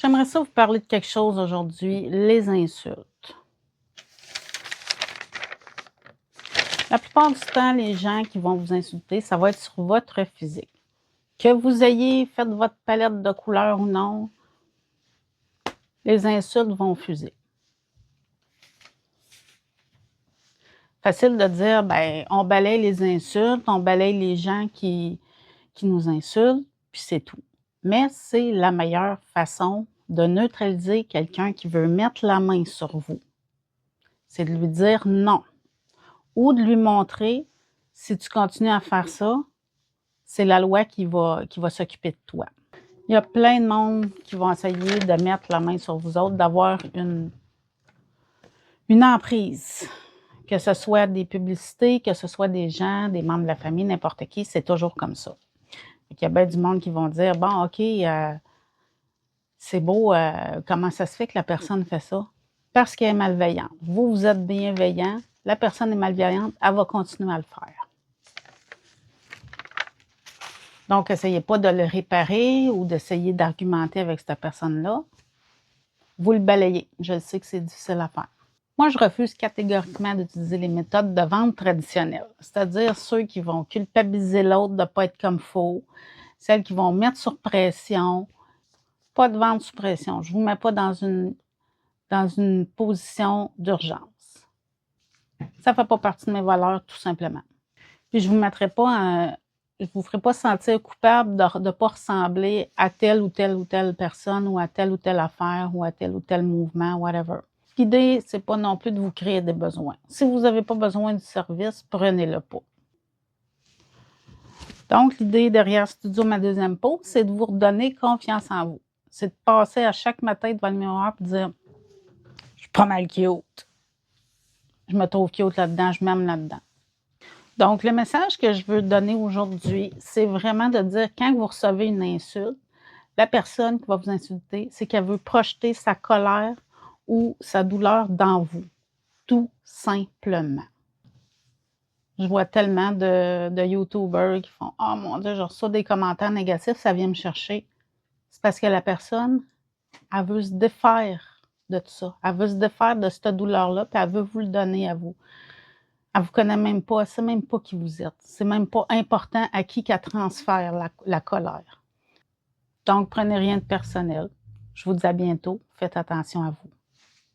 J'aimerais ça vous parler de quelque chose aujourd'hui, les insultes. La plupart du temps, les gens qui vont vous insulter, ça va être sur votre physique. Que vous ayez fait votre palette de couleurs ou non, les insultes vont fuser. Facile de dire, ben, on balaye les insultes, on balaye les gens qui nous insultent, puis c'est tout. Mais c'est la meilleure façon de neutraliser quelqu'un qui veut mettre la main sur vous. C'est de lui dire non. Ou de lui montrer, si tu continues à faire ça, c'est la loi qui va s'occuper de toi. Il y a plein de monde qui vont essayer de mettre la main sur vous autres, d'avoir une emprise. Que ce soit des publicités, que ce soit des gens, des membres de la famille, n'importe qui, c'est toujours comme ça. Il y a bien du monde qui vont dire, bon, OK, c'est beau, comment ça se fait que la personne fait ça? Parce qu'elle est malveillante. Vous, vous êtes bienveillant, la personne est malveillante, elle va continuer à le faire. Donc, essayez pas de le réparer ou d'essayer d'argumenter avec cette personne-là. Vous le balayez. Je sais que c'est difficile à faire. Moi, je refuse catégoriquement d'utiliser les méthodes de vente traditionnelles, c'est-à-dire ceux qui vont culpabiliser l'autre de ne pas être comme faux, celles qui vont mettre sur pression, pas de vente sous pression. Je ne vous mets pas dans une position d'urgence. Ça ne fait pas partie de mes valeurs, tout simplement. Puis je ne vous ferai pas sentir coupable de ne pas ressembler à telle ou telle personne ou à telle ou telle affaire ou à tel ou tel mouvement, whatever. L'idée, c'est pas non plus de vous créer des besoins. Si vous n'avez pas besoin du service, prenez-le pas. Donc, l'idée derrière Studio Ma Deuxième Peau, c'est de vous redonner confiance en vous. C'est de passer à chaque matin devant le miroir et de dire « Je suis pas mal cute. Je me trouve cute là-dedans, je m'aime là-dedans. » Donc, le message que je veux donner aujourd'hui, c'est vraiment de dire quand vous recevez une insulte, la personne qui va vous insulter, c'est qu'elle veut projeter sa colère ou sa douleur dans vous, tout simplement. Je vois tellement de YouTubers qui font « Oh mon Dieu, je reçois des commentaires négatifs, ça vient me chercher. » C'est parce que la personne, elle veut se défaire de tout ça. Elle veut se défaire de cette douleur-là, puis elle veut vous le donner à vous. Elle ne vous connaît même pas, elle ne sait même pas qui vous êtes. C'est même pas important à qui qu'elle transfère la colère. Donc, prenez rien de personnel. Je vous dis à bientôt. Faites attention à vous.